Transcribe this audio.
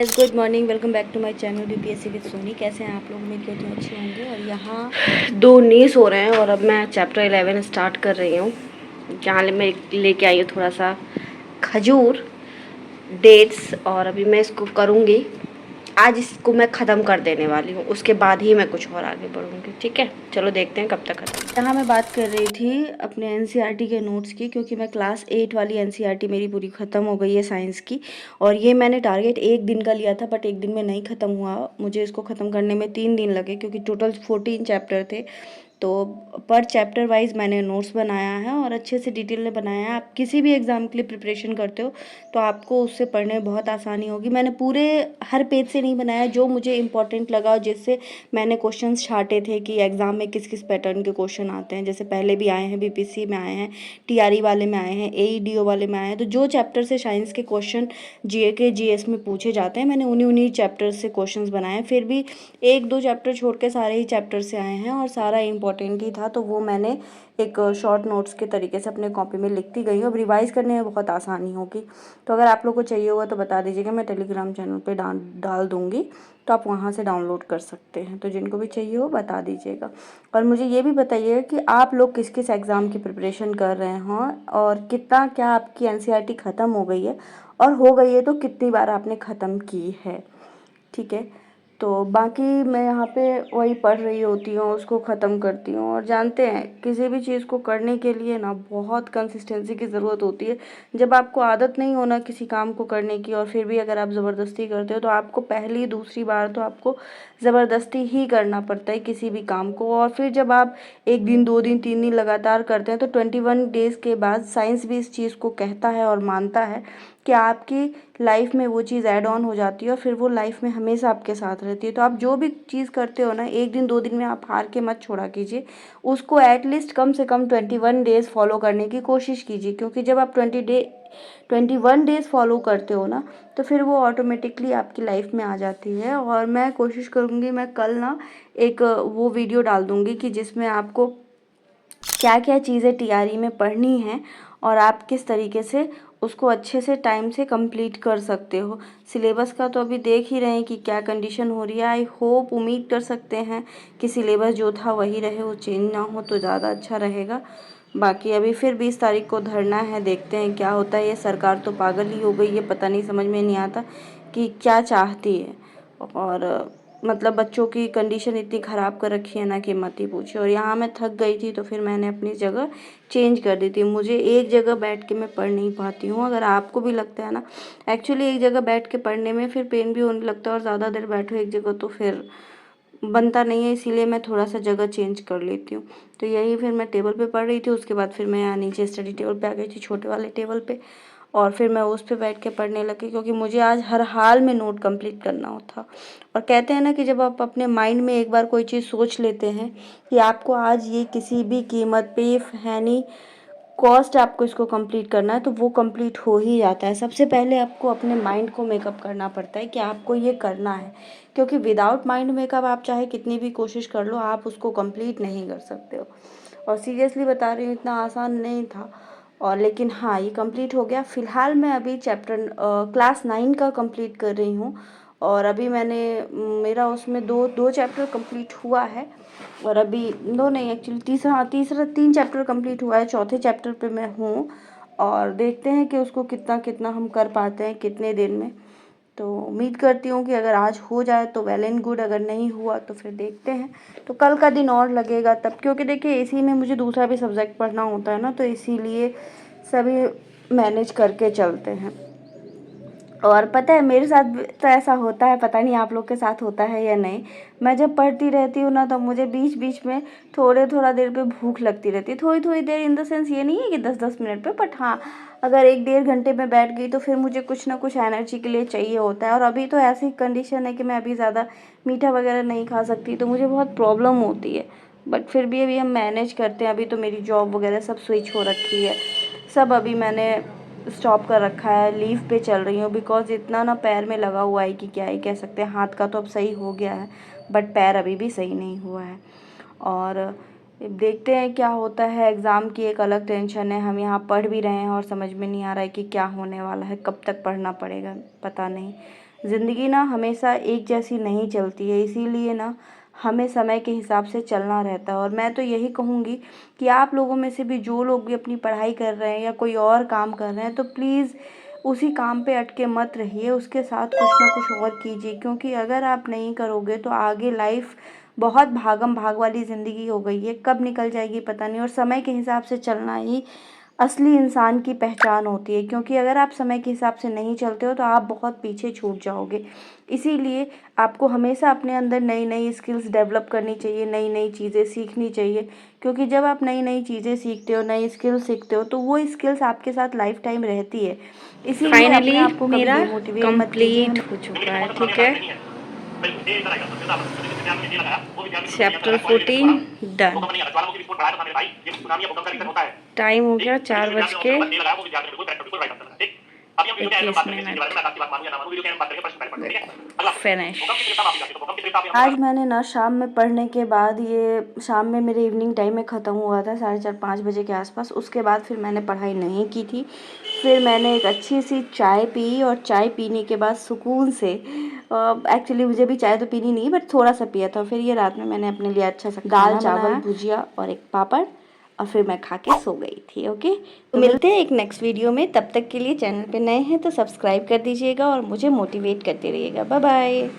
Good morning, welcome back to my channel BPSC with Soni. कैसे हैं आप लोग? उम्मीद करती हूँ अच्छे होंगे। और यहाँ 2:19 हो रहे हैं और अब मैं चैप्टर 11 स्टार्ट कर रही हूँ। यहाँ मैं लेके आई हूँ थोड़ा सा खजूर, डेट्स, और अभी मैं इसको करूँगी। आज इसको मैं ख़त्म कर देने वाली हूँ, उसके बाद ही मैं कुछ और आगे बढ़ूँगी। ठीक है, चलो देखते हैं कब तक खत्म। यहाँ मैं बात कर रही थी अपने एनसीईआरटी के नोट्स की, क्योंकि मैं क्लास 8 वाली एनसीईआरटी मेरी पूरी ख़त्म हो गई है साइंस की। और ये मैंने टारगेट 1 दिन का लिया था, बट 1 दिन में नहीं ख़त्म हुआ। मुझे इसको ख़त्म करने में 3 दिन लगे, क्योंकि टोटल 14 चैप्टर थे। तो पर चैप्टर वाइज मैंने नोट्स बनाया है और अच्छे से डिटेल में बनाया है। आप किसी भी एग्ज़ाम के लिए प्रिपरेशन करते हो तो आपको उससे पढ़ने में बहुत आसानी होगी। मैंने पूरे हर पेज से नहीं बनाया, जो मुझे इंपॉर्टेंट लगा और जिससे मैंने क्वेश्चंस छांटे थे कि एग्ज़ाम में किस किस पैटर्न के क्वेश्चन आते हैं। जैसे पहले भी आए हैं, बीपीसी में आए हैं, टीआरई वाले में आए हैं, एईडीओ वाले में आए हैं। तो जो चैप्टर से साइंस के क्वेश्चन जीके जीएस में पूछे जाते हैं, मैंने उन्हीं चैप्टर से क्वेश्चंस बनाए हैं। फिर भी 1-2 चैप्टर छोड़ के सारे ही चैप्टर से आए हैं और सारा इंपॉर्टेंट ही था, तो वो मैंने एक शॉर्ट नोट्स के तरीके से अपने कॉपी में लिखती गई हूँ। अब रिवाइज़ करने में बहुत आसानी होगी। तो अगर आप लोग को चाहिए होगा तो बता दीजिएगा, मैं टेलीग्राम चैनल पे डाल दूँगी, तो आप वहाँ से डाउनलोड कर सकते हैं। तो जिनको भी चाहिए हो बता दीजिएगा। और मुझे ये भी बताइएगा कि आप लोग किस किस एग्ज़ाम की प्रिपरेशन कर रहे हों और कितना क्या आपकी एनसीईआरटी ख़त्म हो गई है, और हो गई है तो कितनी बार आपने ख़त्म की है। ठीक है, तो बाकी मैं यहाँ पे वही पढ़ रही होती हूँ, उसको ख़त्म करती हूँ। और जानते हैं किसी भी चीज़ को करने के लिए ना बहुत कंसिस्टेंसी की ज़रूरत होती है। जब आपको आदत नहीं हो ना किसी काम को करने की, और फिर भी अगर आप ज़बरदस्ती करते हो, तो आपको पहली दूसरी बार तो आपको ज़बरदस्ती ही करना पड़ता है किसी भी काम को। और फिर जब आप 1 दिन 2 दिन 3 दिन लगातार करते हैं, तो 21 डेज़ के बाद साइंस भी इस चीज़ को कहता है और मानता है कि आपकी लाइफ में वो चीज़ ऐड ऑन हो जाती है और फिर वो लाइफ में हमेशा आपके साथ रहती है। तो आप जो भी चीज़ करते हो ना, 1 दिन 2 दिन में आप हार के मत छोड़ा कीजिए, उसको एटलीस्ट कम से कम 21 डेज़ फॉलो करने की कोशिश कीजिए। क्योंकि जब आप 21 डेज़ फॉलो करते हो ना, तो फिर वो ऑटोमेटिकली आपकी लाइफ में आ जाती है। और मैं कोशिश करूँगी, मैं कल ना एक वो वीडियो डाल दूँगी कि जिसमें आपको क्या क्या चीज़ें टीआरई में पढ़नी है और आप किस तरीके से उसको अच्छे से टाइम से कंप्लीट कर सकते हो। सिलेबस का तो अभी देख ही रहे हैं कि क्या कंडीशन हो रही है। आई होप, उम्मीद कर सकते हैं कि सिलेबस जो था वही रहे, वो चेंज ना हो तो ज़्यादा अच्छा रहेगा। बाकी अभी फिर 20 तारीख को धरना है, देखते हैं क्या होता है। ये सरकार तो पागल ही हो गई है, पता नहीं, समझ में नहीं आता कि क्या चाहती है। और मतलब बच्चों की कंडीशन इतनी ख़राब कर रखी है ना कि मत ही पूछिए। और यहाँ मैं थक गई थी तो फिर मैंने अपनी जगह चेंज कर दी थी। मुझे एक जगह बैठ के मैं पढ़ नहीं पाती हूँ। अगर आपको भी लगता है ना, एक्चुअली एक जगह बैठ के पढ़ने में फिर पेन भी होने लगता है, और ज़्यादा देर बैठो एक जगह तो फिर बनता नहीं है। इसीलिए मैं थोड़ा सा जगह चेंज कर लेती हूँ। तो यही फिर मैं टेबल पे पढ़ रही थी, उसके बाद फिर मैं यहाँ नीचे स्टडी टेबल पे आ गई थी, छोटे वाले टेबल पे, और फिर मैं उस पे बैठ के पढ़ने लगी, क्योंकि मुझे आज हर हाल में नोट कंप्लीट करना होता। और कहते हैं ना कि जब आप अपने माइंड में एक बार कोई चीज़ सोच लेते हैं कि आपको आज ये किसी भी कीमत पे है नहीं, कॉस्ट आपको इसको कंप्लीट करना है, तो वो कंप्लीट हो ही जाता है। सबसे पहले आपको अपने माइंड को मेकअप करना पड़ता है कि आपको ये करना है, क्योंकि विदाउट माइंड मेकअप आप चाहे कितनी भी कोशिश कर लो, आप उसको कंप्लीट नहीं कर सकते हो। और सीरियसली बता रही हूँ, इतना आसान नहीं था। और लेकिन हाँ, ये कंप्लीट हो गया। फ़िलहाल मैं अभी क्लास 9 का कंप्लीट कर रही हूँ। और अभी मेरा उसमें दो चैप्टर कंप्लीट हुआ है। और अभी दो नहीं, एक्चुअली तीसरा 3 चैप्टर कंप्लीट हुआ है, चौथे चैप्टर पे मैं हूँ। और देखते हैं कि उसको कितना कितना हम कर पाते हैं कितने दिन में। तो उम्मीद करती हूँ कि अगर आज हो जाए तो वेल एंड गुड, अगर नहीं हुआ तो फिर देखते हैं। तो कल का दिन और लगेगा तब, क्योंकि देखिए इसी में मुझे दूसरा भी सब्जेक्ट पढ़ना होता है ना, तो इसीलिए सभी मैनेज करके चलते हैं। और पता है मेरे साथ भी तो ऐसा होता है, पता नहीं आप लोग के साथ होता है या नहीं। मैं जब पढ़ती रहती हूँ ना, तो मुझे बीच बीच में थोड़ा देर पे भूख लगती रहती है। थोड़ी देर इन द सेंस ये नहीं है कि 10-10 मिनट पे, बट हाँ, अगर 1-1.5 घंटे में बैठ गई तो फिर मुझे कुछ ना कुछ एनर्जी के लिए चाहिए होता है। और अभी तो ऐसी कंडीशन है कि मैं अभी ज़्यादा मीठा वगैरह नहीं खा सकती, तो मुझे बहुत प्रॉब्लम होती है। बट फिर भी अभी हम मैनेज करते हैं। अभी तो मेरी जॉब वगैरह सब स्विच हो रखी है, सब अभी मैंने स्टॉप कर रखा है, लीव पे चल रही हूँ। बिकॉज़ इतना ना पैर में लगा हुआ है कि क्या ही कह सकते हैं। हाथ का तो अब सही हो गया है, बट पैर अभी भी सही नहीं हुआ है। और देखते हैं क्या होता है। एग्ज़ाम की एक अलग टेंशन है, हम यहाँ पढ़ भी रहे हैं और समझ में नहीं आ रहा है कि क्या होने वाला है, कब तक पढ़ना पड़ेगा पता नहीं। ज़िंदगी ना हमेशा एक जैसी नहीं चलती है, इसीलिए ना हमें समय के हिसाब से चलना रहता है। और मैं तो यही कहूँगी कि आप लोगों में से भी जो लोग भी अपनी पढ़ाई कर रहे हैं या कोई और काम कर रहे हैं, तो प्लीज़ उसी काम पे अटके मत रहिए, उसके साथ कुछ ना कुछ और कीजिए। क्योंकि अगर आप नहीं करोगे तो आगे लाइफ बहुत भागम भाग वाली ज़िंदगी हो गई है, कब निकल जाएगी पता नहीं। और समय के हिसाब से चलना ही असली इंसान की पहचान होती है, क्योंकि अगर आप समय के हिसाब से नहीं चलते हो तो आप बहुत पीछे छूट जाओगे। इसीलिए आपको हमेशा अपने अंदर नई नई स्किल्स डेवलप करनी चाहिए, नई नई चीज़ें सीखनी चाहिए। क्योंकि जब आप नई नई चीज़ें सीखते हो, नई स्किल्स सीखते हो, तो वो स्किल्स आपके साथ लाइफ टाइम रहती है। इसीलिए अपने फाइनली आप को कभी मेरा डिमोटिवेट मत कीजिए। कंप्लीट हो चुका है, ठीक है। Chapter 14 done. टाइम हो गया 4:21। फिनिश। आज मैंने ना शाम में पढ़ने के बाद, ये शाम में मेरे इवनिंग टाइम में ख़त्म हुआ था 4:30-5 बजे के आसपास। उसके बाद फिर मैंने पढ़ाई नहीं की थी। फिर मैंने एक अच्छी सी चाय पी, और चाय पीने के बाद सुकून से, एक्चुअली मुझे भी चाय तो पीनी नहीं, बट थोड़ा सा पिया था। फिर ये रात में मैंने अपने लिए अच्छा सा दाल चावल भुजिया और एक पापड़, और फिर मैं खा के सो गई थी। ओके, तो मिलते हैं एक नेक्स्ट वीडियो में। तब तक के लिए चैनल पे नए हैं तो सब्सक्राइब कर दीजिएगा और मुझे मोटिवेट करते रहिएगा। Bye bye.